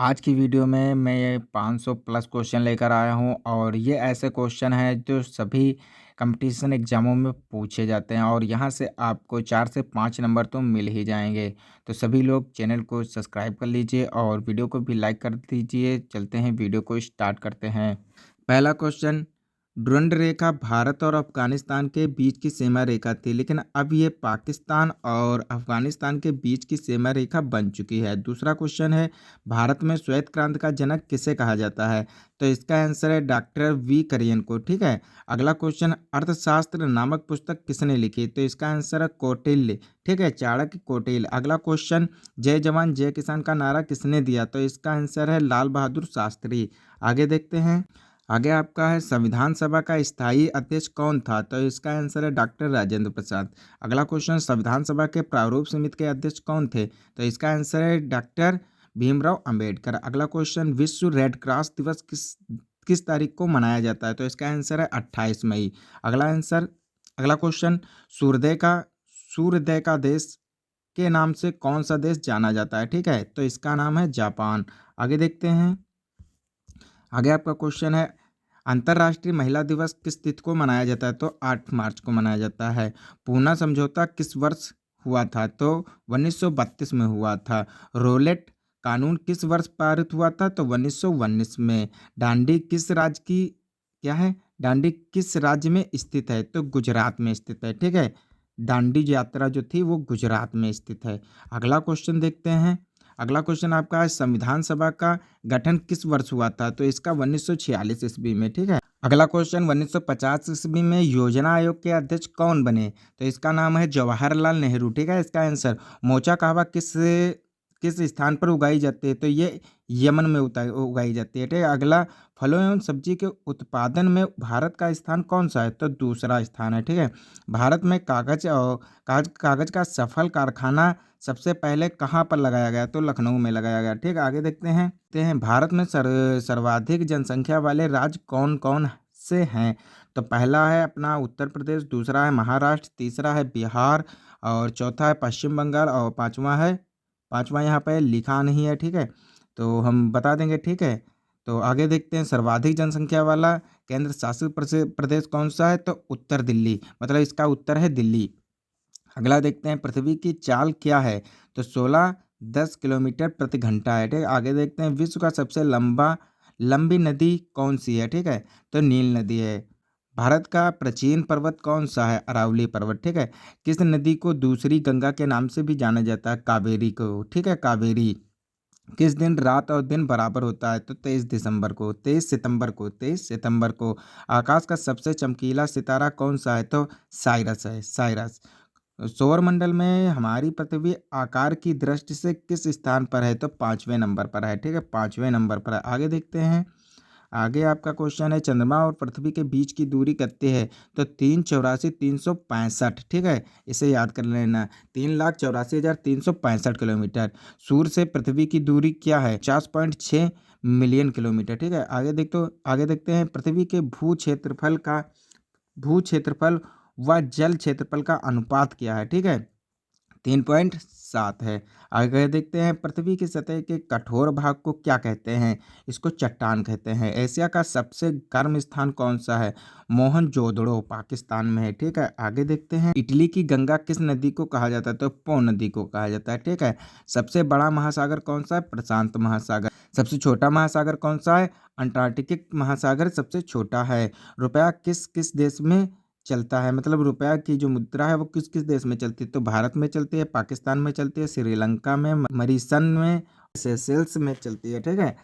आज की वीडियो में मैं ये 500 प्लस क्वेश्चन लेकर आया हूँ और ये ऐसे क्वेश्चन हैं जो सभी कंपटीशन एग्जामों में पूछे जाते हैं और यहाँ से आपको 4 से 5 नंबर तो मिल ही जाएंगे। तो सभी लोग चैनल को सब्सक्राइब कर लीजिए और वीडियो को भी लाइक कर दीजिए। चलते हैं, वीडियो को स्टार्ट करते हैं। पहला क्वेश्चन, ढूंढ रेखा भारत और अफगानिस्तान के बीच की सीमा रेखा थी, लेकिन अब ये पाकिस्तान और अफगानिस्तान के बीच की सीमा रेखा बन चुकी है। दूसरा क्वेश्चन है, भारत में श्वेत क्रांति का जनक किसे कहा जाता है? तो इसका आंसर है डॉक्टर वी करियन को। ठीक है। अगला क्वेश्चन, अर्थशास्त्र नामक पुस्तक किसने लिखी? तो इसका आंसर है कौटिल्य। ठीक है, चाणक्य कौटिल्य। अगला क्वेश्चन, जय जवान जय किसान का नारा किसने दिया? तो इसका आंसर है लाल बहादुर शास्त्री। आगे देखते हैं। आगे आपका है, संविधान सभा का स्थायी अध्यक्ष कौन था? तो इसका आंसर है डॉक्टर राजेंद्र प्रसाद। अगला क्वेश्चन, संविधान सभा के प्रारूप समिति के अध्यक्ष कौन थे? तो इसका आंसर है डॉक्टर भीमराव अंबेडकर। अगला क्वेश्चन, विश्व रेड क्रॉस दिवस किस किस तारीख को मनाया जाता है? तो इसका आंसर है 28 मई। अगला क्वेश्चन, सूर्योदय का देश के नाम से कौन सा देश जाना जाता है? ठीक है, तो इसका नाम है जापान। आगे देखते हैं। आगे आपका क्वेश्चन है, अंतर्राष्ट्रीय महिला दिवस किस तिथि को मनाया जाता है? तो 8 मार्च को मनाया जाता है। पूना समझौता किस वर्ष हुआ था? तो 1932 में हुआ था। रोलेट कानून किस वर्ष पारित हुआ था? तो 1919 में। डांडी किस राज्य की क्या है? डांडी किस राज्य में स्थित है? तो गुजरात में स्थित है। ठीक है, दांडी यात्रा जो थी वो गुजरात में स्थित है। अगला क्वेश्चन देखते हैं। अगला क्वेश्चन आपका है, संविधान सभा का गठन किस वर्ष हुआ था? तो इसका 1946 ईस्वी में। ठीक है। अगला क्वेश्चन, 1950 ईस्वी में योजना आयोग के अध्यक्ष कौन बने? तो इसका नाम है जवाहरलाल नेहरू। ठीक है, इसका आंसर, मोचा कहवा किस स्थान पर उगाई जाती है? तो ये यमन में उगाई जाती है। ठीक है। अगला, फलों एवं सब्जी के उत्पादन में भारत का स्थान कौन सा है? तो दूसरा स्थान है। ठीक है। भारत में कागज का सफल कारखाना सबसे पहले कहाँ पर लगाया गया? तो लखनऊ में लगाया गया। ठीक है। आगे देखते हैं भारत में सर्वाधिक जनसंख्या वाले राज्य कौन कौन से हैं? तो पहला है अपना उत्तर प्रदेश, दूसरा है महाराष्ट्र, तीसरा है बिहार और चौथा है पश्चिम बंगाल और पांचवा यहाँ पे लिखा नहीं है। ठीक है, तो हम बता देंगे। ठीक है, तो आगे देखते हैं, सर्वाधिक जनसंख्या वाला केंद्र शासित प्रदेश कौन सा है? तो उत्तर दिल्ली, मतलब इसका उत्तर है दिल्ली। अगला देखते हैं, पृथ्वी की चाल क्या है? तो 16-10 किलोमीटर प्रति घंटा है। ठीक है। आगे देखते हैं, विश्व का सबसे लंबी नदी कौन सी है? ठीक है, तो नील नदी है। भारत का प्राचीन पर्वत कौन सा है? अरावली पर्वत। ठीक है। किस नदी को दूसरी गंगा के नाम से भी जाना जाता है? कावेरी को। ठीक है, कावेरी। किस दिन रात और दिन बराबर होता है? तो 23 सितंबर को। आकाश का सबसे चमकीला सितारा कौन सा है? तो साइरस है, साइरस। सौरमंडल में हमारी पृथ्वी आकार की दृष्टि से किस स्थान पर है? तो 5वें नंबर पर है। ठीक है, 5वें नंबर पर है। आगे देखते हैं। आगे आपका क्वेश्चन है, चंद्रमा और पृथ्वी के बीच की दूरी कितनी है? तो 384,365। ठीक है, इसे याद कर लेना, 3,84,365 किलोमीटर। सूर्य से पृथ्वी की दूरी क्या है? 50.6 मिलियन किलोमीटर। ठीक है। आगे देखते हैं, पृथ्वी के भू क्षेत्रफल व जल क्षेत्रफल का अनुपात क्या है? ठीक है, 3.7 है। आगे देखते हैं, पृथ्वी की सतह के कठोर भाग को क्या कहते हैं? इसको चट्टान कहते हैं। एशिया का सबसे गर्म स्थान कौन सा है? मोहनजोदड़ो पाकिस्तान में है। ठीक है। आगे देखते हैं, इटली की गंगा किस नदी को कहा जाता है? तो पो नदी को कहा जाता है। ठीक है। सबसे बड़ा महासागर कौन सा है? प्रशांत महासागर। सबसे छोटा महासागर कौन सा है? अंटार्कटिक महासागर सबसे छोटा है। रुपया किस किस देश में चलता है? मतलब रुपया की जो मुद्रा है वो किस किस देश में चलती है? तो भारत में चलती है, पाकिस्तान में चलती है, श्रीलंका में, मरीसन में, सेशेल्स में चलती है। ठीक है।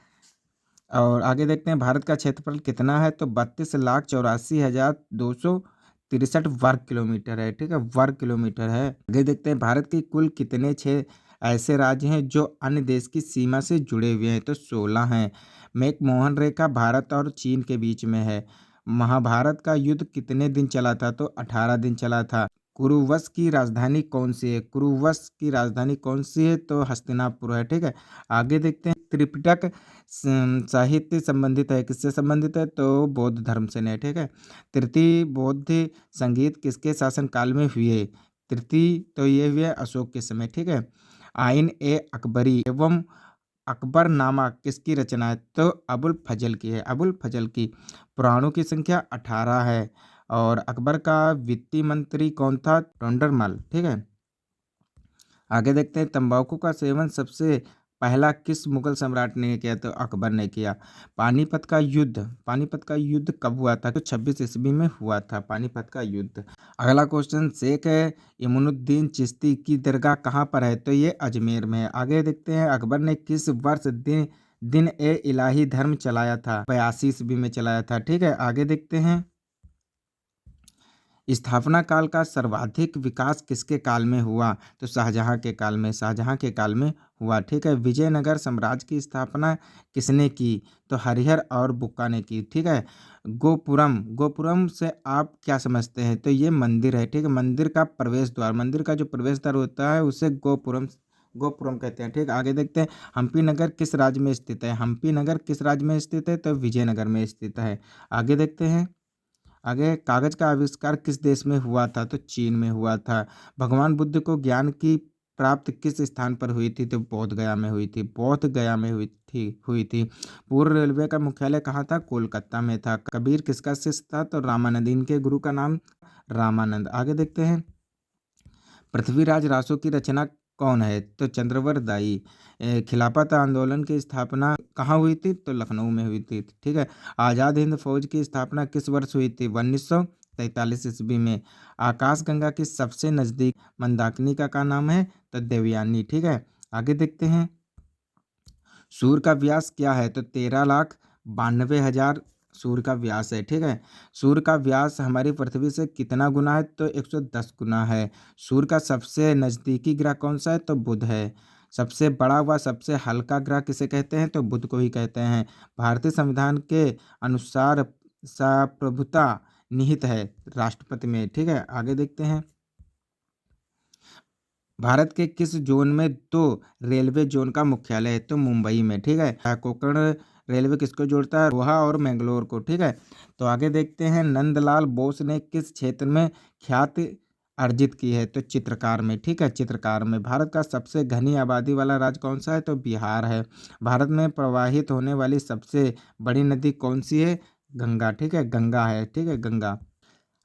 और आगे देखते हैं, भारत का क्षेत्रफल कितना है? तो 32,84,263 वर्ग किलोमीटर है। ठीक है, वर्ग किलोमीटर है। आगे देखते हैं, भारत के कुल कितने 6 ऐसे राज्य हैं जो अन्य देश की सीमा से जुड़े हुए हैं? तो 16 हैं। मैकमोहन रेखा भारत और चीन के बीच में है। महाभारत का युद्ध कितने दिन चला था? तो 18 दिन चला था। कुरुवंश की राजधानी कौन सी है? कुरुवंश की राजधानी कौन सी है? तो हस्तिनापुर है। ठीक है। आगे देखते हैं, त्रिपिटक साहित्य संबंधित है, किससे संबंधित है? तो बौद्ध धर्म से है। ठीक है। तृतीय बौद्ध संगीत किसके शासनकाल में हुए? तृतीय तो ये हुए अशोक के समय। ठीक है। आइन ए अकबरी एवं अकबरनामा किसकी रचना है? तो अबुल फजल की है, अबुल फजल की। पुराणों की संख्या 18 है। और अकबर का वित्तीय मंत्री कौन था? टोंडरमल, ठीक है। आगे देखते हैं, तंबाकू का सेवन सबसे पहला किस मुगल सम्राट ने किया? तो अकबर ने किया। पानीपत का युद्ध कब हुआ था? तो 26 ईस्वी में हुआ था पानीपत का युद्ध। अगला क्वेश्चन, शेख इमामुद्दीन चिश्ती की दरगाह कहाँ पर है? तो ये अजमेर में है। आगे देखते हैं, अकबर ने किस वर्ष दिन दिन ए इलाही धर्म चलाया था? 82 ईस्वी में चलाया था, ठीक है। आगे देखते हैं, स्थापना काल का सर्वाधिक विकास किसके काल में हुआ? तो शाहजहां के काल में, शाहजहां के काल में हुआ, ठीक है। विजयनगर साम्राज्य की स्थापना किसने की? तो हरिहर और बुक्का ने की, ठीक है। गोपुरम, गोपुरम से आप क्या समझते हैं? तो ये मंदिर है, ठीक है। मंदिर का प्रवेश द्वार, मंदिर का जो प्रवेश द्वार होता है उसे गोपुरम, गोपुरम कहते हैं, ठीक। आगे देखते हैं, हम्पी नगर किस राज्य में स्थित है? हम्पी नगर किस राज्य में स्थित है? तो विजयनगर में स्थित है। आगे देखते हैं, आगे कागज का आविष्कार किस देश में हुआ था? तो चीन में हुआ था। भगवान बुद्ध को ज्ञान की प्राप्ति किस स्थान पर हुई थी? तो बोध गया में हुई थी, बोध गया में हुई थी। पूर्व रेलवे का मुख्यालय कहाँ था? कोलकाता में था। कबीर किसका शिष्य था? तो रामानंद। इनके गुरु का नाम रामानंद। आगे देखते हैं, पृथ्वीराज रासो की रचना कौन है? तो चंद्रवरदाई। खिलाफत आंदोलन की स्थापना कहाँ हुई थी? तो लखनऊ में हुई थी, ठीक है। आज़ाद हिंद फौज की स्थापना किस वर्ष हुई थी? 1943 ईस्वी में। आकाशगंगा की सबसे नज़दीक मंदाकिनी का नाम है? तो देवयानी, ठीक है। आगे देखते हैं, सूर्य का व्यास क्या है? तो 13,92,000 सूर्य का व्यास है, ठीक है। सूर्य का व्यास हमारी पृथ्वी से कितना गुना है? तो 110 गुना है। सूर्य का सबसे नज़दीकी ग्रह कौन सा है? तो बुध है। सबसे बड़ा व सबसे हल्का ग्रह किसे कहते हैं? तो बुध को ही कहते हैं। भारतीय संविधान के अनुसार संप्रभुता निहित है राष्ट्रपति में, ठीक है। आगे देखते हैं, भारत के किस जोन में दो रेलवे जोन का मुख्यालय है? तो मुंबई में, ठीक है। कोंकण रेलवे किसको जोड़ता है? रोहा और मैंगलोर को, ठीक है। तो आगे देखते हैं, नंदलाल बोस ने किस क्षेत्र में ख्याति अर्जित की है? तो चित्रकार में, ठीक है, चित्रकार में। भारत का सबसे घनी आबादी वाला राज्य कौन सा है? तो बिहार है। भारत में प्रवाहित होने वाली सबसे बड़ी नदी कौन सी है? गंगा, ठीक है, गंगा है, ठीक है, गंगा।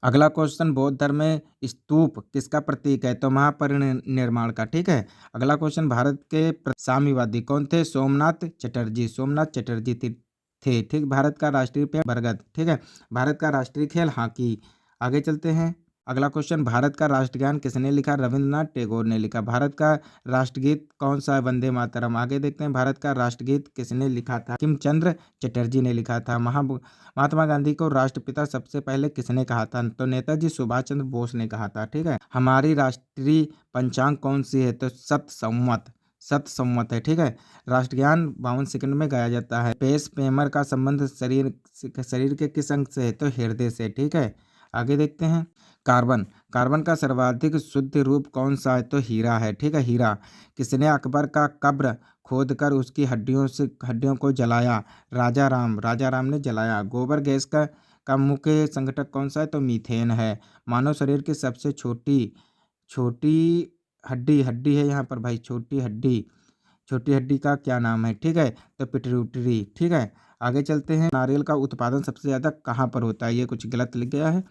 अगला क्वेश्चन, बौद्ध धर्म में स्तूप किसका प्रतीक है? तो महापरिनिर्वाण का, ठीक है। अगला क्वेश्चन, भारत के साम्यवादी कौन थे? सोमनाथ चटर्जी, सोमनाथ चटर्जी थे, ठीक। भारत का राष्ट्रीय पेड़ बरगद, ठीक है। भारत का राष्ट्रीय खेल हॉकी। आगे चलते हैं, अगला क्वेश्चन, भारत का राष्ट्रगान किसने लिखा? रविंद्रनाथ टैगोर ने लिखा। भारत का राष्ट्रगीत कौन सा है? वंदे मातरम। आगे देखते हैं, भारत का राष्ट्रगीत किसने लिखा था? बंकिम चंद्र चटर्जी ने लिखा था। महात्मा गांधी को राष्ट्रपिता सबसे पहले किसने कहा था? तो नेताजी सुभाष चंद्र बोस ने कहा था, ठीक है। हमारी राष्ट्रीय पंचांग कौन सी है? तो सत संवत है, ठीक है। राष्ट्रगान 52 सेकंड में गाया जाता है। पेस पेमर का संबंध शरीर के किस अंग से है? तो हृदय से, ठीक है। आगे देखते हैं, कार्बन, कार्बन का सर्वाधिक शुद्ध रूप कौन सा है? तो हीरा है, ठीक है, हीरा। किसने अकबर का कब्र खोदकर उसकी हड्डियों को जलाया? राजा राम ने जलाया। गोबर गैस का मुख्य संघटक कौन सा है? तो मीथेन है। मानव शरीर की सबसे छोटी छोटी हड्डी हड्डी है यहाँ पर भाई, छोटी हड्डी का क्या नाम है? ठीक है, तो पिट्यूटरी, ठीक है। आगे चलते हैं, नारियल का उत्पादन सबसे ज़्यादा कहाँ पर होता है? ये कुछ गलत लिख गया है।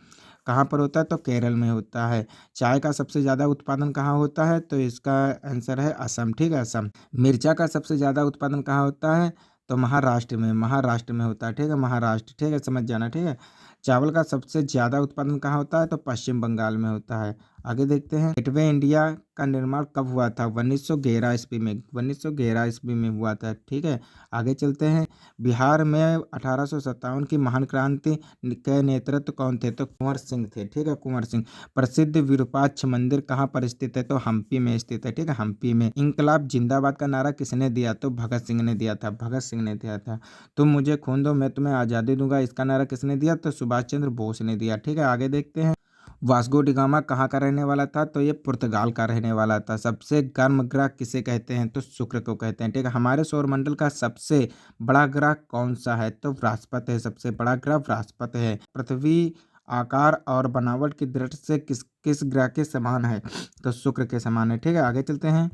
कहाँ पर होता है? तो केरल में होता है। चाय का सबसे ज़्यादा उत्पादन कहाँ होता है? तो इसका आंसर है असम, ठीक है, असम। मिर्चा का सबसे ज़्यादा उत्पादन कहाँ होता है? तो महाराष्ट्र में होता है, ठीक है, महाराष्ट्र, ठीक है, समझ जाना, ठीक है। चावल का सबसे ज़्यादा उत्पादन कहाँ होता है? तो पश्चिम बंगाल में होता है। आगे देखते हैं, गेटवे इंडिया का निर्माण कब हुआ था? 1911 ईस्वी में, 1911 ईस्वी में हुआ था, ठीक है। आगे चलते हैं, बिहार में 1857 की महान क्रांति के नेतृत्व कौन थे? तो कुंवर सिंह थे, ठीक है, कुंवर सिंह। प्रसिद्ध विरूपाक्ष मंदिर कहाँ पर स्थित है? तो हम्पी में स्थित है, ठीक है, हम्पी में। इंकलाब जिंदाबाद का नारा किसने दिया? तो भगत सिंह ने दिया था, भगत सिंह ने दिया था। तुम मुझे खून दो मैं तुम्हें आज़ादी दूंगा, इसका नारा किसने दिया? तो सुभाष चंद्र बोस ने दिया, ठीक है। आगे देखते हैं, वास्को डी गामा कहाँ का रहने वाला था? तो ये पुर्तगाल का रहने वाला था। सबसे गर्म ग्रह किसे कहते हैं? तो शुक्र को कहते हैं, ठीक है। हमारे सौरमंडल का सबसे बड़ा ग्रह कौन सा है? तो बृहस्पति है, सबसे बड़ा ग्रह बृहस्पति है। पृथ्वी आकार और बनावट की दृष्टि से किस किस ग्रह के समान है? तो शुक्र के समान है, ठीक है। आगे चलते हैं,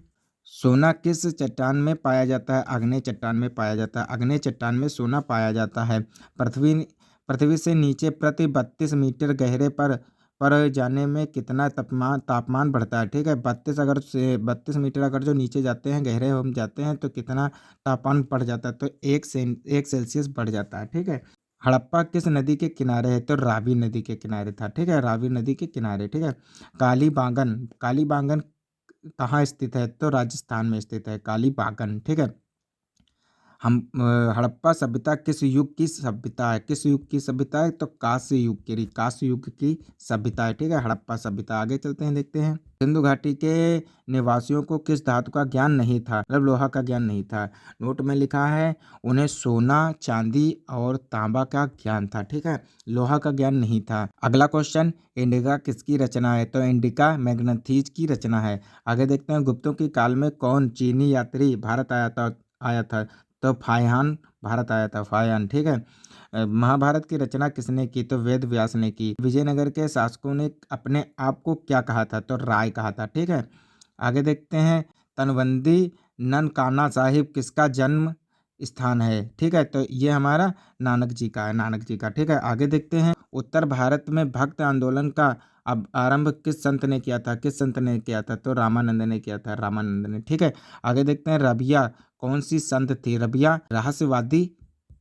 सोना किस चट्टान में पाया जाता है? आग्नेय चट्टान में पाया जाता है। आग्नेय चट्टान में सोना पाया जाता है। पृथ्वी पृथ्वी से नीचे प्रति 32 मीटर गहरे पर जाने में कितना तापमान तापमान बढ़ता है? ठीक है, 32 मीटर अगर जो नीचे जाते हैं, गहरे हम जाते हैं, तो कितना तापमान बढ़ जाता है? तो 1 सेल्सियस बढ़ जाता है। ठीक है। हड़प्पा किस नदी के किनारे है? तो रावी नदी के किनारे था। ठीक है, रावी नदी के किनारे। ठीक है। कालीबांगन कहाँ स्थित है? तो राजस्थान में स्थित है कालीबांगन। ठीक है। हड़प्पा सभ्यता किस युग की सभ्यता है? किस युग की सभ्यता है? तो कांस्य युग की सभ्यता है। ठीक है, हड़प्पा सभ्यता। आगे चलते हैं, देखते हैं। सिंधु घाटी के निवासियों को किस धातु का ज्ञान नहीं था? मतलब लोहा का ज्ञान नहीं था। नोट में लिखा है उन्हें सोना, चांदी और तांबा का ज्ञान था। ठीक है, लोहा का ज्ञान नहीं था। अगला क्वेश्चन, इंडिका किसकी रचना है? तो इंडिका मैग्नेथीज की रचना है। आगे देखते हैं, गुप्तों के काल में कौन चीनी यात्री भारत आया था? तो फाहियान भारत आया था, फाहियान। ठीक है। महाभारत की रचना किसने की? तो वेद व्यास ने की। विजयनगर के शासकों ने अपने आप को क्या कहा था? तो राय कहा था। ठीक है। आगे देखते हैं, तनबंदी ननकाना साहिब किसका जन्म स्थान है? ठीक है, तो ये हमारा नानक जी का है, नानक जी का। ठीक है। आगे देखते हैं, उत्तर भारत में भक्त आंदोलन का अब आरंभ किस संत ने किया था? किस संत ने किया था? तो रामानंद ने किया था, रामानंद ने। ठीक है। आगे देखते हैं, रबिया कौन सी संत थी? रबिया रहस्यवादी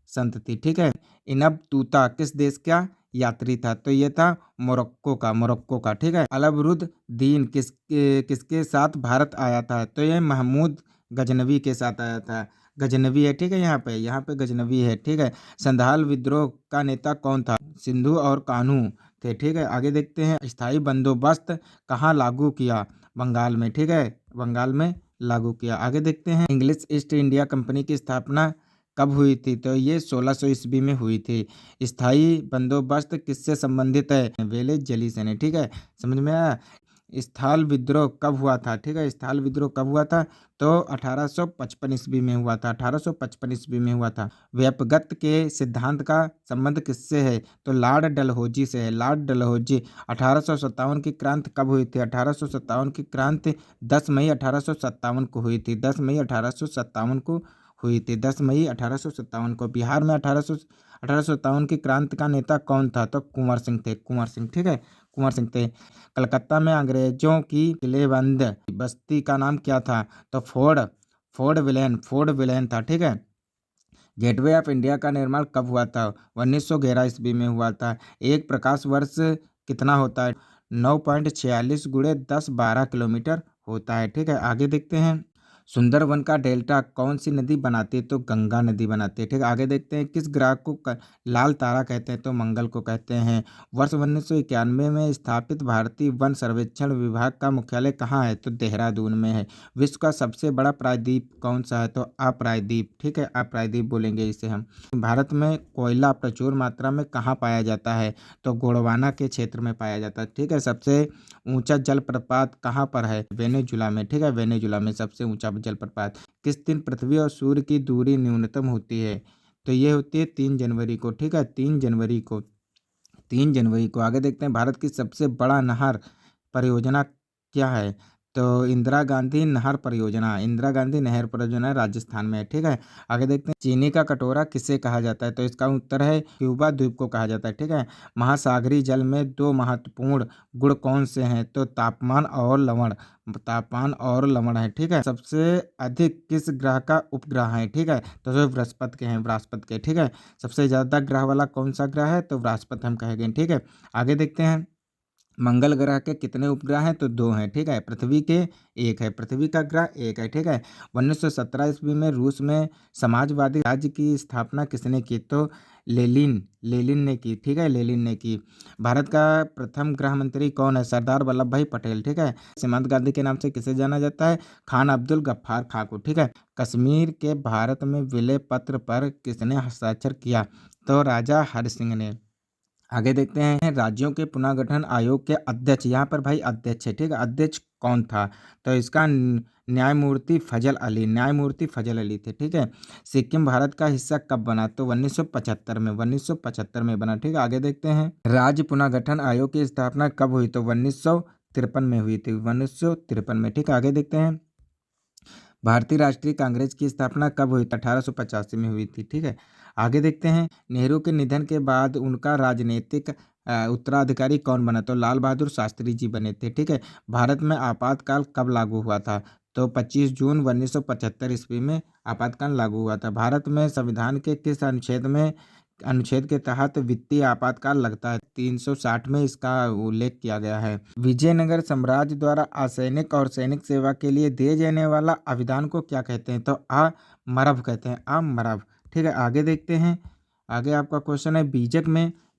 संत थी। ठीक है। इनब तूता किस देश का यात्री था? तो ये था मोरक्को का। ठीक है। अलबरुद दीन किसके साथ भारत आया था? तो ये महमूद गजनवी के साथ आया था। गजनवी है। ठीक है, यहाँ पे गजनवी है। ठीक है। संधाल विद्रोह का नेता कौन था? सिंधु और कान्हू थे। ठीक है। आगे देखते हैं, स्थायी बंदोबस्त कहाँ लागू किया? बंगाल में। ठीक है, बंगाल में लागू किया। आगे देखते हैं, इंग्लिश ईस्ट इंडिया कंपनी की स्थापना कब हुई थी? तो ये 1600 ईस्वी में हुई थी। स्थायी बंदोबस्त किससे संबंधित है? वेले जली से ने। ठीक है, समझ में आया। स्थाल विद्रोह कब हुआ था? ठीक है, स्थाल विद्रोह कब हुआ था? तो 1855 ईस्वी में हुआ था। 1855 ईस्वी में हुआ था। व्यापगत के सिद्धांत का संबंध किससे है? तो लॉर्ड डलहौजी से है, लॉर्ड डलहौजी। 1857 की क्रांति कब हुई थी? 1857 की क्रांति 10 मई 1857 को हुई थी। 10 मई 1857 को हुई थी। 10 मई 1857 को। बिहार में 1857 की क्रांति का नेता कौन था? तो कुंवर सिंह थे, कुंवर सिंह। ठीक है, कुंवर सिंह थे। कलकत्ता में अंग्रेजों की किलेबंद बस्ती का नाम क्या था? तो फोर्ट विलियम था। ठीक है। गेटवे ऑफ इंडिया का निर्माण कब हुआ था? 1911 ईस्वी में हुआ था। एक प्रकाश वर्ष कितना होता है? 9.46 गुणे 10-12 किलोमीटर होता है। ठीक है। आगे देखते हैं, सुंदरवन का डेल्टा कौन सी नदी बनाती है? तो गंगा नदी बनाती है। ठीक है। आगे देखते हैं, किस ग्रह को लाल तारा कहते हैं? तो मंगल को कहते हैं। वर्ष 1991 में स्थापित भारतीय वन सर्वेक्षण विभाग का मुख्यालय कहाँ है? तो देहरादून में है। विश्व का सबसे बड़ा प्रायद्वीप कौन सा है? तो अप्रायद्वीप। ठीक है, अप्रायद्वीप बोलेंगे इसे हम। भारत में कोयला प्रचुर मात्रा में कहाँ पाया जाता है? तो गोंडवाना के क्षेत्र में पाया जाता है। ठीक है। सबसे ऊंचा जलप्रपात कहाँ पर है? वेनेजुला में। ठीक है, वेनेजुला में सबसे ऊंचा जलप्रपात। किस दिन पृथ्वी और सूर्य की दूरी न्यूनतम होती है? तो ये होती है 3 जनवरी को। ठीक है, 3 जनवरी को, 3 जनवरी को। आगे देखते हैं, भारत की सबसे बड़ा नहर परियोजना क्या है? तो इंदिरा गांधी नहर परियोजना, इंदिरा गांधी नहर परियोजना राजस्थान में है। ठीक है। आगे देखते हैं, चीनी का कटोरा किसे कहा जाता है? तो इसका उत्तर है क्यूबा द्वीप को कहा जाता है। ठीक है। महासागरीय जल में 2 महत्वपूर्ण गुण कौन से हैं? तो तापमान और लवण है। ठीक है। सबसे अधिक किस ग्रह का उपग्रह है? ठीक है, तो जो बृहस्पति के हैं, बृहस्पति के। ठीक है। सबसे ज्यादा ग्रह वाला कौन सा ग्रह है? तो बृहस्पति हम कहेंगे। ठीक है। आगे देखते हैं, मंगल ग्रह के कितने उपग्रह हैं? तो 2 हैं। ठीक है। पृथ्वी के 1 है, पृथ्वी का ग्रह 1 है। ठीक है। 1917 ईस्वी में रूस में समाजवादी राज्य की स्थापना किसने की? तो लेनिन ने की। ठीक है, लेनिन ने की। भारत का प्रथम गृह मंत्री कौन है? सरदार वल्लभ भाई पटेल। ठीक है। सीमांत गांधी के नाम से किसे जाना जाता है? खान अब्दुल गफ्फार खां को। ठीक है। कश्मीर के भारत में विलय पत्र पर किसने हस्ताक्षर किया? तो राजा हरि सिंह ने। आगे देखते हैं, राज्यों के पुनर्गठन आयोग के अध्यक्ष, यहाँ पर भाई अध्यक्ष है। ठीक है, अध्यक्ष कौन था? तो इसका न्यायमूर्ति फजल अली थे। ठीक है। सिक्किम भारत का हिस्सा कब बना? तो 1975 में, 1975 में बना। ठीक है। आगे देखते हैं, राज्य पुनर्गठन आयोग की स्थापना कब हुई? तो 1953 में हुई थी, 1953 में। ठीक है। आगे देखते हैं, भारतीय राष्ट्रीय कांग्रेस की स्थापना कब हुई? 1885 में हुई थी। ठीक है, आगे देखते हैं। नेहरू के निधन के बाद उनका राजनीतिक उत्तराधिकारी कौन बना? तो लाल बहादुर शास्त्री जी बने थे। ठीक है, भारत में आपातकाल कब लागू हुआ था? तो 25 जून 1975 ईस्वी में आपातकाल लागू हुआ था। भारत में संविधान के किस अनुच्छेद के तहत वित्तीय आपातकाल लगता है? 360 में इसका उल्लेख किया गया है। विजयनगर साम्राज्य द्वारा असैनिक और सैनिक सेवा के लिए दिए जाने वाला आविदान को क्या कहते हैं? तो अमरभ कहते हैं, अमरभ। ठीक है, आगे देखते हैं। आगे आपका क्वेश्चन है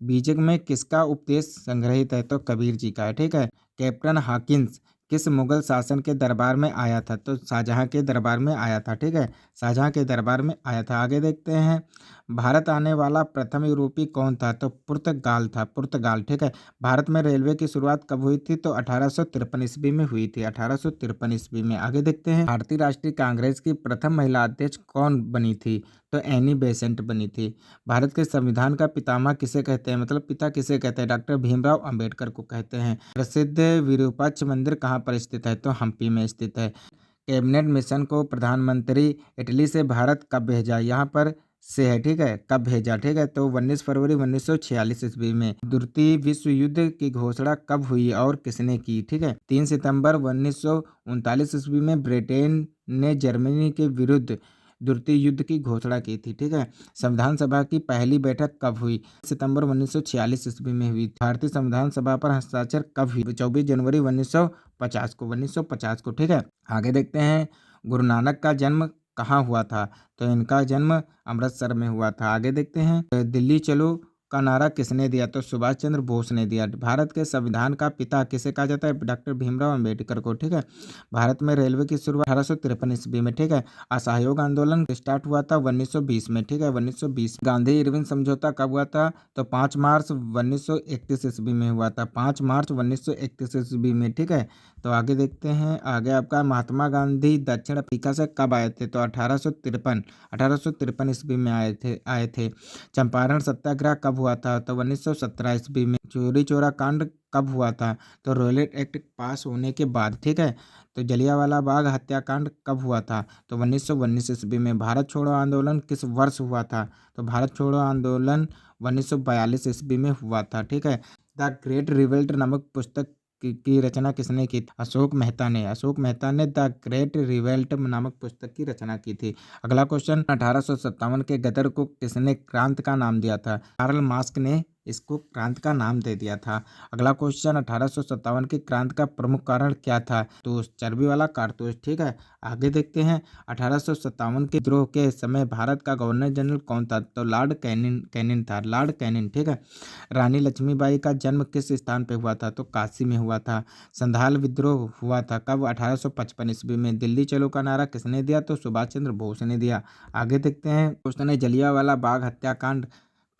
बीजक में किसका उपदेश संग्रहित है? तो कबीर जी का है। ठीक है, कैप्टन हॉकिंस किस मुगल शासन के दरबार में आया था? तो शाहजहां के दरबार में आया था। ठीक है, शाहजहां के दरबार में आया था। आगे देखते हैं। भारत आने वाला प्रथम यूरोपीय कौन था? तो पुर्तगाल था, पुर्तगाल। ठीक है, भारत में रेलवे की शुरुआत कब हुई थी? तो 1853 ईस्वी में हुई थी, 1853 ईस्वी में। आगे देखते हैं। भारतीय राष्ट्रीय कांग्रेस की प्रथम महिला अध्यक्ष कौन बनी थी? तो एनी बेसेंट बनी थी। भारत के संविधान का पितामह किसे कहते हैं? मतलब पिता किसे कहते हैं? डॉक्टर भीमराव अंबेडकर को कहते हैं। प्रसिद्ध विरूपाक्ष मंदिर कहाँ पर स्थित है? तो हम्पी में स्थित है। कैबिनेट मिशन को प्रधानमंत्री इटली से भारत कब भेजा? यहाँ पर से है। ठीक है, कब भेजा? ठीक है, तो 19 फरवरी 1946 ईस्वी में। द्वितीय विश्व युद्ध की घोषणा कब हुई और किसने की? ठीक है, 3 सितंबर 1939 ईस्वी में ब्रिटेन ने जर्मनी के विरुद्ध द्वितीय युद्ध की घोषणा की थी। ठीक है, संविधान सभा की पहली बैठक कब हुई? सितंबर 1946 ईस्वी में हुई। भारतीय संविधान सभा पर हस्ताक्षर कब हुई? 24 जनवरी 1950 को, 1950 को। ठीक है, आगे देखते हैं। गुरु नानक का जन्म कहाँ हुआ था? तो इनका जन्म अमृतसर में हुआ था। आगे देखते हैं। दिल्ली चलो का नारा किसने दिया? तो सुभाष चंद्र बोस ने दिया। भारत के संविधान का पिता किसे कहा जाता है? डॉक्टर भीमराव अंबेडकर को। ठीक है, भारत में रेलवे की शुरुआत 1853 ईस्वी में। ठीक है, असहयोग आंदोलन स्टार्ट हुआ था 1920 में। ठीक है, 1920। गांधी इरविन समझौता कब हुआ था? तो 5 मार्च 1931 ईस्वी में हुआ था, 5 मार्च 1931 ईस्वी में। ठीक है, तो आगे देखते हैं। आगे आपका महात्मा गांधी दक्षिण अफ्रीका से कब आए थे? तो 1853 ईस्वी में आए थे। चंपारण सत्याग्रह कब हुआ था? तो 1917 ईस्वी में। चोरी चोरा कांड कब हुआ था? तो रॉयलेट एक्ट पास होने के बाद। ठीक है, तो जलियांवाला बाग हत्याकांड कब हुआ था? तो 1919 ईस्वी में। भारत छोड़ो आंदोलन किस वर्ष हुआ था? तो भारत छोड़ो आंदोलन 1942 ईस्वी में हुआ था। ठीक है, द ग्रेट रिवोल्ट नामक पुस्तक की रचना किसने की? अशोक मेहता ने द ग्रेट रिवोल्ट नामक पुस्तक की रचना की थी। अगला क्वेश्चन। 1857 के गदर को किसने क्रांति का नाम दिया था? कार्ल मार्क्स ने इसको क्रांति का नाम दे दिया था। अगला क्वेश्चन। 1857 की क्रांति का प्रमुख कारण क्या था? तो चर्बी वाला कारतूस। ठीक है, आगे देखते हैं। 1857 के विद्रोह के समय भारत का गवर्नर जनरल कौन था? तो लॉर्ड कैनिंग था, लॉर्ड कैनिंग। ठीक है, रानी लक्ष्मीबाई का जन्म किस स्थान पे हुआ था? तो काशी में हुआ था। संथाल विद्रोह हुआ था कब? 1855 ईस्वी में। दिल्ली चलो का नारा किसने दिया? तो सुभाष चंद्र बोस ने दिया। आगे देखते हैं। क्वेश्चन है जलियांवाला बाग हत्याकांड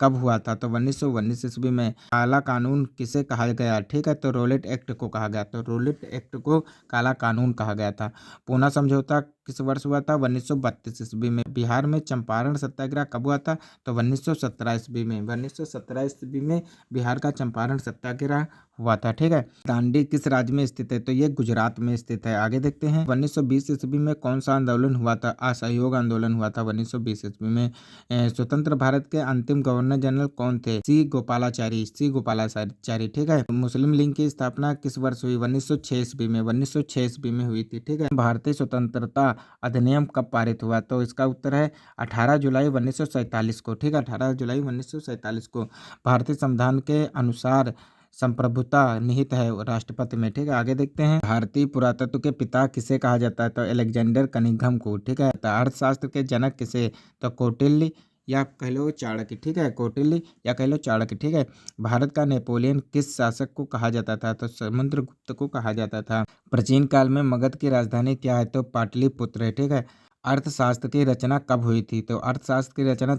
कब हुआ था? तो 1919 ईस्वी में। काला कानून किसे कहा गया? ठीक है, तो रॉयलेट एक्ट को कहा गया। तो रॉयलेट एक्ट को काला कानून कहा गया था। पूना समझौता किस वर्ष हुआ था? 1932 ईस्वी में। बिहार में चंपारण सत्याग्रह कब हुआ था? तो 1917 ईस्वी में। 1917 ईस्वी में बिहार का चंपारण सत्याग्रह हुआ था। ठीक है, दांडी किस राज्य में स्थित है? तो ये गुजरात में स्थित है। आगे देखते हैं। 1920 ईस्वी में कौन सा आंदोलन हुआ था? असहयोग आंदोलन हुआ था 1920 ईस्वी में। स्वतंत्र भारत के अंतिम गवर्नर जनरल कौन थे? सी गोपालाचारी। ठीक है, मुस्लिम लीग की स्थापना किस वर्ष हुई? 1906 ईस्वी में, 1906 ईस्वी में हुई थी। ठीक है, भारतीय स्वतंत्रता अधिनियम कब पारित हुआ? तो इसका उत्तर है 18 जुलाई 1947 को। ठीक है, 18 जुलाई 1947 को। भारतीय संविधान के अनुसार संप्रभुता निहित है राष्ट्रपति में। ठीक है, आगे देखते हैं। भारतीय पुरातत्व के पिता किसे कहा जाता है? तो अलेक्जेंडर कनिंघम को। ठीक है, अर्थशास्त्र के जनक किसे? तो कौटिल्य या कह लो चाणक्य। ठीक है, कौटिल्य या कह लो चाणक्य। ठीक है, भारत का नेपोलियन किस शासक को कहा जाता था? तो समुद्रगुप्त को कहा जाता था। प्राचीन काल में मगध की राजधानी क्या है? तो पाटलिपुत्र है। ठीक है, अर्थशास्त्र की रचना कब हुई थी? तो अर्थशास्त्र की रचना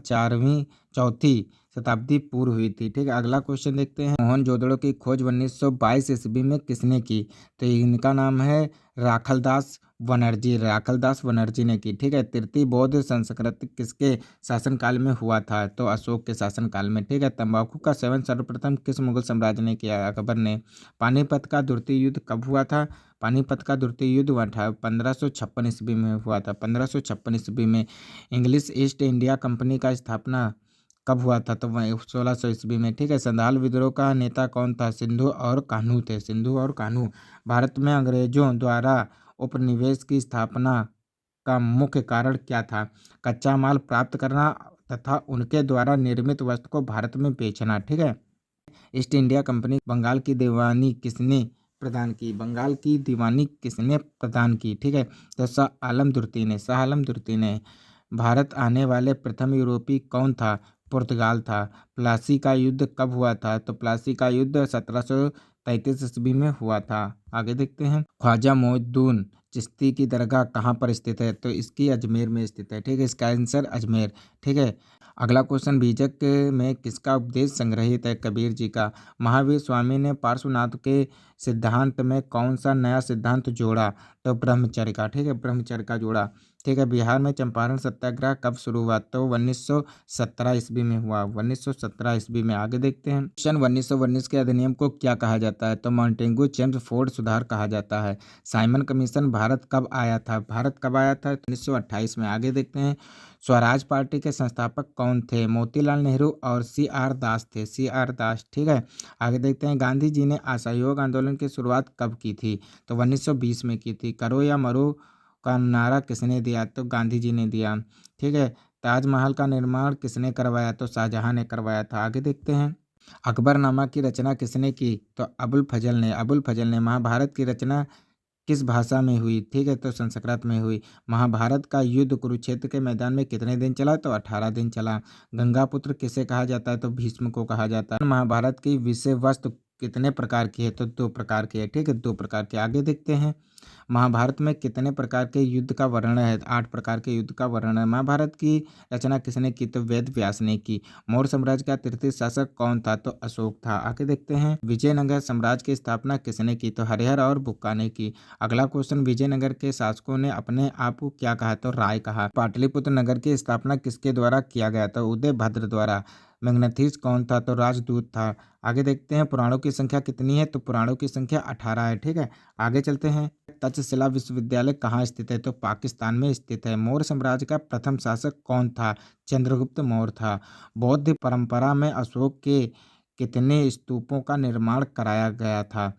चौथी शताब्दी पूर्व हुई थी। ठीक है, अगला क्वेश्चन देखते हैं। मोहनजोदड़ो की खोज 1922 ईस्वी में किसने की? तो इनका नाम है राखलदास बनर्जी। राखलदास बनर्जी ने की। ठीक है, तृतीय बौद्ध संस्कृति किसके शासनकाल में हुआ था? तो अशोक के शासनकाल में। ठीक है, तंबाकू का सेवन सर्वप्रथम किस मुगल साम्राज्य ने किया? अकबर ने। पानीपत का द्वितीय युद्ध कब हुआ था? पानीपत का द्वितीय युद्ध हुआ था 1556 ईस्वी में हुआ था। 1556 ईस्वी में। इंग्लिश ईस्ट इंडिया कंपनी का स्थापना कब हुआ था? तो वह 1600 ईस्वी में। ठीक है, संथाल विद्रोह का नेता कौन था? सिंधु और कान्हू थे। सिंधु और कान्हू। भारत में अंग्रेजों द्वारा उपनिवेश की स्थापना का मुख्य कारण क्या था? कच्चा माल प्राप्त करना तथा उनके द्वारा निर्मित वस्तु को भारत में बेचना। ठीक है, ईस्ट इंडिया कंपनी बंगाल की दीवानी किसने प्रदान की? बंगाल की दीवानी किसने प्रदान की? ठीक है, तो शाह आलम दुर्ती ने। शाह आलम दुर्ती ने। भारत आने वाले प्रथम यूरोपीय कौन था? पुर्तगाल था। प्लासी का युद्ध कब हुआ था? तो प्लासी का युद्ध 1733 ईस्वी में हुआ था। आगे देखते हैं। ख्वाजा मोइनुद्दीन चिश्ती की दरगाह कहाँ पर स्थित है? तो इसकी अजमेर में स्थित है। ठीक है, इसका आंसर अजमेर। ठीक है, अगला क्वेश्चन। बीजक में किसका उपदेश संग्रहित है? कबीर जी का। महावीर स्वामी ने पार्श्वनाथ के सिद्धांत में कौन सा नया सिद्धांत जोड़ा? तो ब्रह्मचर्य का। ठीक है, ब्रह्मचर्य का जोड़ा। ठीक है, बिहार में चंपारण सत्याग्रह कब शुरू हुआ? तो 1917 ईस्वी में हुआ। 1917 ईस्वी में। आगे देखते हैं। क्वेश्चन 1919 के अधिनियम को क्या कहा जाता है? तो मॉन्टेगू चेम्सफोर्ड सुधार कहा जाता है। साइमन कमीशन भारत कब आया था? भारत कब आया था? 1928 में। आगे देखते हैं। स्वराज पार्टी के संस्थापक कौन थे? मोतीलाल नेहरू और CR दास थे। CR दास। ठीक है, आगे देखते हैं। गांधी जी ने असहयोग आंदोलन की शुरुआत कब की थी? तो 1920 में की थी। करो या मरो का नारा किसने दिया? तो गांधी जी ने दिया। ठीक है, ताजमहल का निर्माण किसने करवाया? तो शाहजहां ने करवाया था। आगे देखते हैं। अकबरनामा की रचना किसने की? तो अबुल फजल ने। अबुल फजल ने। महाभारत की रचना किस भाषा में हुई? ठीक है, तो संस्कृत में हुई। महाभारत का युद्ध कुरुक्षेत्र के मैदान में कितने दिन चला? तो 18 दिन चला। गंगापुत्र किसे कहा जाता है? तो भीष्म को कहा जाता है। महाभारत की विषय वस्तु कितने प्रकार की है? तो 2 प्रकार की है। ठीक है, 2 प्रकार की। आगे देखते हैं। महाभारत में कितने प्रकार के युद्ध का वर्णन है? 8 प्रकार के युद्ध का वर्णन है। महाभारत की रचना किसने की? तो वेद व्यास ने की। मौर्य साम्राज्य का तृतीय शासक कौन था? तो अशोक था। आगे देखते हैं। विजयनगर साम्राज्य की स्थापना किसने की? तो हरिहर और बुक्का ने की। अगला क्वेश्चन। विजयनगर के शासकों ने अपने आप को क्या कहा? तो राय कहा। पाटलिपुत्र नगर की स्थापना किसके द्वारा किया गया? तो उदयभद्र द्वारा। मैग्नेथिस कौन था? तो राजदूत था। आगे देखते हैं। पुराणों की संख्या कितनी है? तो पुराणों की संख्या 18 है। ठीक है, आगे चलते हैं। तक्षशिला विश्वविद्यालय कहाँ स्थित है? तो पाकिस्तान में स्थित है। मौर्य साम्राज्य का प्रथम शासक कौन था? चंद्रगुप्त मौर्य था। बौद्ध परंपरा में अशोक के कितने स्तूपों का निर्माण कराया गया था?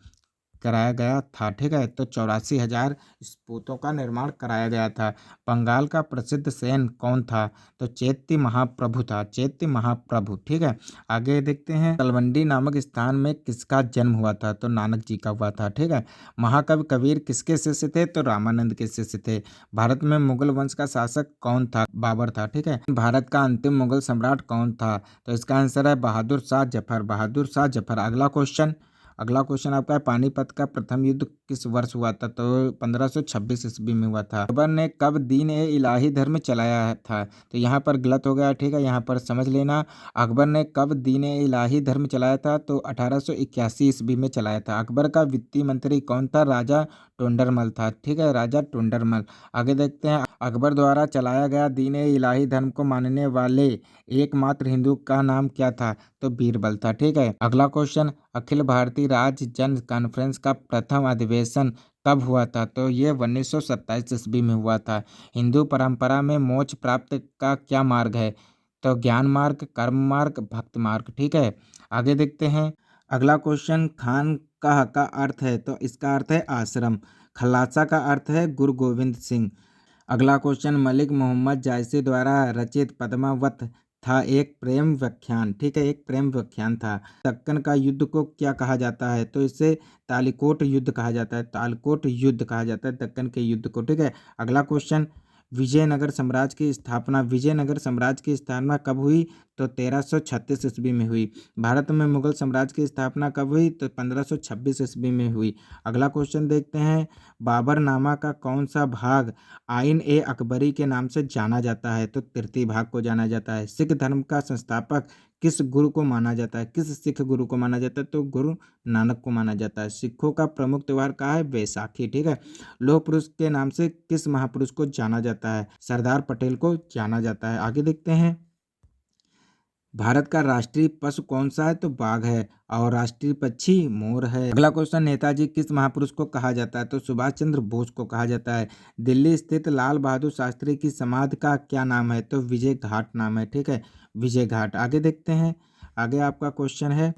ठीक है, तो 84,000 स्तूपों का निर्माण कराया गया था। बंगाल का प्रसिद्ध सैन कौन था? तो चैत्य महाप्रभु था। चैत्य महाप्रभु। ठीक है, आगे देखते हैं। तलवंडी नामक स्थान में किसका जन्म हुआ था? तो नानक जी का हुआ था। ठीक है, महाकवि कबीर किसके शिष्य थे? तो रामानंद के शिष्य थे। भारत में मुगल वंश का शासक कौन था? बाबर था। ठीक है, भारत का अंतिम मुगल सम्राट कौन था? तो इसका आंसर है बहादुर शाह जफर। बहादुर शाह जफर। अगला क्वेश्चन आपका है। पानीपत का प्रथम युद्ध किस वर्ष हुआ था? तो 1526 ईस्वी में हुआ था। अकबर ने कब दीन ए इलाही धर्म चलाया था? तो यहाँ पर गलत हो गया। ठीक है, यहाँ पर समझ लेना। अकबर ने कब दीन ए इलाही धर्म चलाया था? तो 1881 ईस्वी में चलाया था। अकबर का वित्तीय मंत्री कौन था? राजा टोंडरमल था। ठीक है, राजा टोंडरमल। आगे देखते हैं। अकबर द्वारा चलाया गया दीन ए इलाही धर्म को मानने वाले एकमात्र हिंदू का नाम क्या था? तो बीरबल था। ठीक है, अगला क्वेश्चन। अखिल भारतीय राज्य जन कॉन्फ्रेंस का प्रथम अधिवेशन कब हुआ था? तो ये 1927 ईस्वी में हुआ था। हिंदू परंपरा में मोक्ष प्राप्त का क्या मार्ग है? तो ज्ञान मार्ग, कर्म मार्ग, भक्त मार्ग। ठीक है, आगे देखते हैं। अगला क्वेश्चन। खानकाह का अर्थ है? तो इसका अर्थ है आश्रम। खलासा का अर्थ है गुरु गोविंद सिंह। अगला क्वेश्चन। मलिक मोहम्मद जायसी द्वारा रचित पद्मावत था एक प्रेम व्याख्यान। ठीक है, एक प्रेम व्याख्यान था। दक्कन का युद्ध को क्या कहा जाता है? तो इसे तालिकोट युद्ध कहा जाता है। तालकोट युद्ध कहा जाता है दक्कन के युद्ध को। ठीक है, अगला क्वेश्चन। विजयनगर साम्राज्य की स्थापना कब हुई? तो 1336 ईस्वी में हुई। भारत में मुगल साम्राज्य की स्थापना कब हुई? तो 1526 ईस्वी में हुई। अगला क्वेश्चन देखते हैं, बाबरनामा का कौन सा भाग आइन ए अकबरी के नाम से जाना जाता है? तो तृतीय भाग को जाना जाता है। सिख धर्म का संस्थापक किस गुरु को माना जाता है? किस सिख गुरु को माना जाता है? तो गुरु नानक को माना जाता है। सिखों का प्रमुख त्योहार क्या है? बैसाखी। ठीक है। लौह पुरुष के नाम से किस महापुरुष को जाना जाता है? सरदार पटेल को जाना जाता है। आगे देखते हैं, भारत का राष्ट्रीय पशु कौन सा है? तो बाघ है। और राष्ट्रीय पक्षी मोर है। अगला क्वेश्चन, नेताजी किस महापुरुष को कहा जाता है? तो सुभाष चंद्र बोस को कहा जाता है। दिल्ली स्थित लाल बहादुर शास्त्री की समाधि का क्या नाम है? तो विजय घाट नाम है। ठीक है, विजय घाट। आगे देखते हैं, आगे आपका क्वेश्चन है,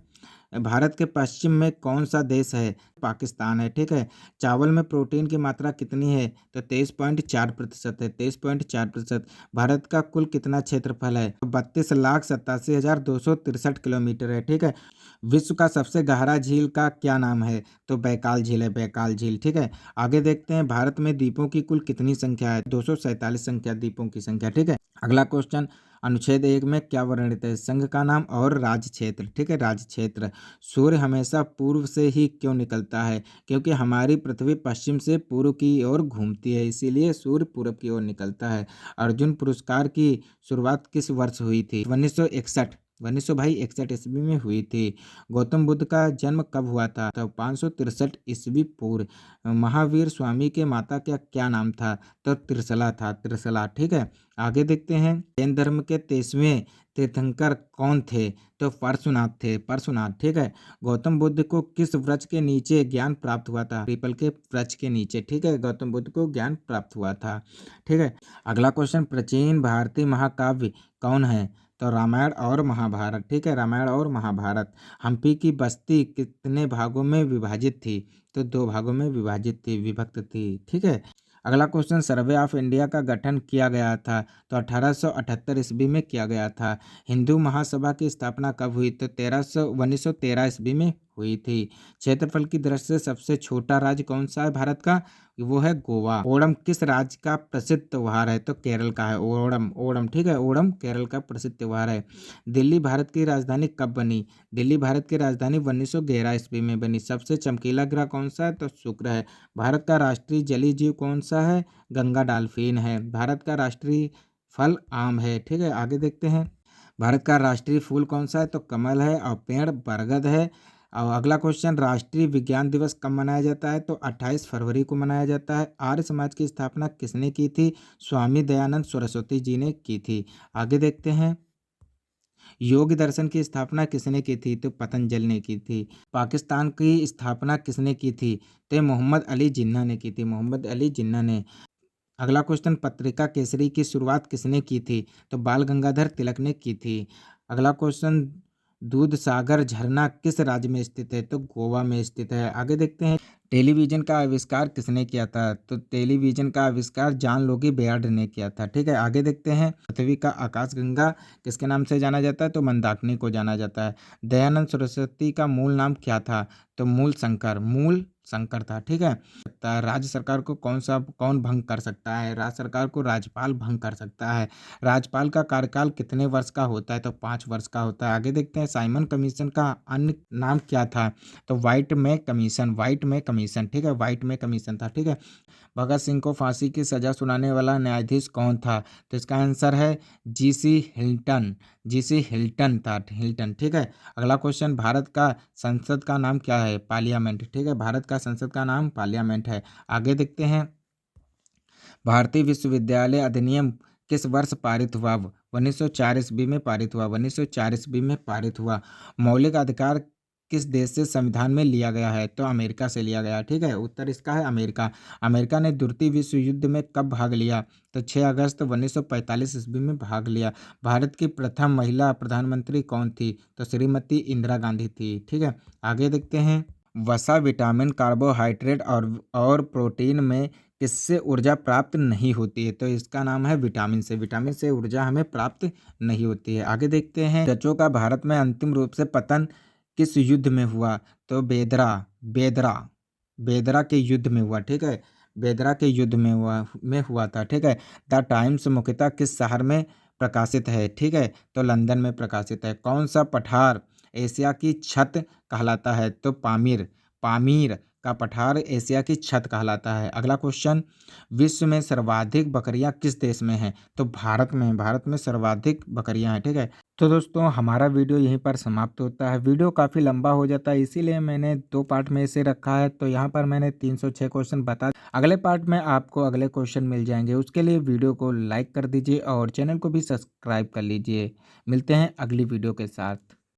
भारत के पश्चिम में कौन सा देश है? पाकिस्तान है। ठीक है। चावल में प्रोटीन की मात्रा कितनी है? तो 23.4% है। 23.4%। भारत का कुल कितना क्षेत्रफल है? 32,87,263 किलोमीटर है। ठीक है। विश्व का सबसे गहरा झील का क्या नाम है? तो बैकाल झील है, बैकाल झील। ठीक है। आगे देखते हैं, भारत में द्वीपों की कुल कितनी संख्या है? 247 संख्या, द्वीपों की संख्या। ठीक है। अगला क्वेश्चन, अनुच्छेद 1 में क्या वर्णित है? संघ का नाम और राज्य क्षेत्र। ठीक है, राज्य क्षेत्र। सूर्य हमेशा पूर्व से ही क्यों निकलता है? क्योंकि हमारी पृथ्वी पश्चिम से पूर्व की ओर घूमती है, इसीलिए सूर्य पूर्व की ओर निकलता है। अर्जुन पुरस्कार की शुरुआत किस वर्ष हुई थी? 1961। 1961 ईस्वी में हुई थी। गौतम बुद्ध का जन्म कब हुआ था? तो 563 ईस्वी पूर्व। महावीर स्वामी के माता का क्या नाम था? तो त्रिशला था, त्रिशला। ठीक है। आगे देखते हैं, जैन धर्म के 23वें तीर्थंकर कौन थे? तो परशुनाथ थे, परशुनाथ। ठीक है। गौतम बुद्ध को किस वृक्ष के नीचे ज्ञान प्राप्त हुआ था? पीपल के वृक्ष के नीचे। ठीक है, गौतम बुद्ध को ज्ञान प्राप्त हुआ था। ठीक है। अगला क्वेश्चन, प्राचीन भारतीय महाकाव्य कौन है? तो रामायण और महाभारत। ठीक है, रामायण और महाभारत। हम्पी की बस्ती कितने भागों में विभाजित थी? तो 2 भागों में विभाजित थी, विभक्त थी। ठीक है। अगला क्वेश्चन, सर्वे ऑफ इंडिया का गठन किया गया था? तो 1878 ईस्वी में किया गया था। हिंदू महासभा की स्थापना कब हुई? तो 1913 ईस्वी में हुई थी। क्षेत्रफल की दृष्टि से सबसे छोटा राज्य कौन सा है भारत का? वो है गोवा। ओणम किस राज्य का प्रसिद्ध त्योहार है? तो केरल का है, ओणम। ओणम। ठीक है, ओणम केरल का प्रसिद्ध त्योहार है। दिल्ली भारत की राजधानी कब बनी? दिल्ली भारत की राजधानी 1911 ईस्वी में बनी। सबसे चमकीला ग्रह कौन सा है? तो शुक्र है। भारत का राष्ट्रीय जलीय जीव कौन सा है? गंगा डॉल्फिन है। भारत का राष्ट्रीय फल आम है। ठीक है। आगे देखते हैं, भारत का राष्ट्रीय फूल कौन सा है? तो कमल है। और पेड़ बरगद है। और अगला क्वेश्चन, राष्ट्रीय विज्ञान दिवस कब मनाया जाता है? तो 28 फरवरी को मनाया जाता है। आर्य समाज की स्थापना किसने की थी? स्वामी दयानंद सरस्वती जी ने की थी। आगे देखते हैं, योग दर्शन की स्थापना किसने की थी? तो पतंजलि ने की थी। पाकिस्तान की स्थापना किसने की थी? तो मोहम्मद अली जिन्ना ने की थी, मोहम्मद अली जिन्ना ने। अगला क्वेश्चन, पत्रिका केसरी की शुरुआत किसने की थी? तो बाल गंगाधर तिलक ने की थी। अगला क्वेश्चन, दूध सागर झरना किस राज्य में स्थित है? तो गोवा में स्थित है। आगे देखते हैं, टेलीविजन का आविष्कार किसने किया था? तो टेलीविजन का आविष्कार जॉन लोगी बेयर्ड ने किया था। ठीक है। आगे देखते हैं, पृथ्वी का आकाशगंगा किसके नाम से जाना जाता है? तो मंदाकिनी को जाना जाता है। दयानंद सरस्वती का मूल नाम क्या था? तो मूल शंकर, मूल शंकर था। ठीक है। राज्य सरकार को कौन भंग कर सकता है? राज्य सरकार को राज्यपाल भंग कर सकता है। राज्यपाल का कार्यकाल कितने वर्ष का होता है? तो 5 वर्ष का होता है। आगे देखते हैं, साइमन कमीशन का अन्य नाम क्या था? तो व्हाइट में कमीशन, व्हाइट में कमीशन। ठीक है, व्हाइट में कमीशन था। ठीक है। भगत सिंह को फांसी की सजा सुनाने वाला न्यायाधीश कौन था? तो इसका आंसर है जीसी हिल्टन, जीसी हिल्टन था, हिल्टन। ठीक है। अगला क्वेश्चन, भारत का संसद का नाम क्या है? पार्लियामेंट। ठीक है, भारत का संसद का नाम पार्लियामेंट है। आगे देखते हैं, भारतीय विश्वविद्यालय अधिनियम किस वर्ष पारित हुआ? 1904 ईस्वी में पारित हुआ, 1904 ईस्वी में पारित हुआ। मौलिक अधिकार किस देश से संविधान में लिया गया है? तो अमेरिका से लिया गया। ठीक है, उत्तर इसका है अमेरिका। अमेरिका ने द्वितीय विश्व युद्ध में कब भाग लिया? तो 6 अगस्त 1945 ईस्वी में भाग लिया। भारत की प्रथम महिला प्रधानमंत्री कौन थी? तो श्रीमती इंदिरा गांधी थी। ठीक है। आगे देखते हैं, वसा, विटामिन, कार्बोहाइड्रेट और प्रोटीन में किससे ऊर्जा प्राप्त नहीं होती है? तो इसका नाम है विटामिन से। विटामिन से ऊर्जा हमें प्राप्त नहीं होती है। आगे देखते हैं, डचों का भारत में अंतिम रूप से पतन किस युद्ध में हुआ? तो बेदरा, बेदरा, बेदरा के युद्ध में हुआ। ठीक है, बेदरा के युद्ध में हुआ था। ठीक है। द टाइम्स मुख्यतः किस शहर में प्रकाशित है, ठीक है, तो लंदन में प्रकाशित है। कौन सा पठार एशिया की छत कहलाता है, तो पामीर, पामीर का पठार एशिया की छत कहलाता है। अगला क्वेश्चन, विश्व में सर्वाधिक बकरियां किस देश में हैं, तो भारत में, भारत में सर्वाधिक बकरियां हैं, ठीक है। तो दोस्तों हमारा वीडियो यहीं पर समाप्त होता है। वीडियो काफ़ी लंबा हो जाता है, इसीलिए मैंने 2 पार्ट में इसे रखा है। तो यहाँ पर मैंने 306 क्वेश्चन बता, अगले पार्ट में आपको अगले क्वेश्चन मिल जाएंगे। उसके लिए वीडियो को लाइक कर दीजिए और चैनल को भी सब्सक्राइब कर लीजिए। मिलते हैं अगली वीडियो के साथ।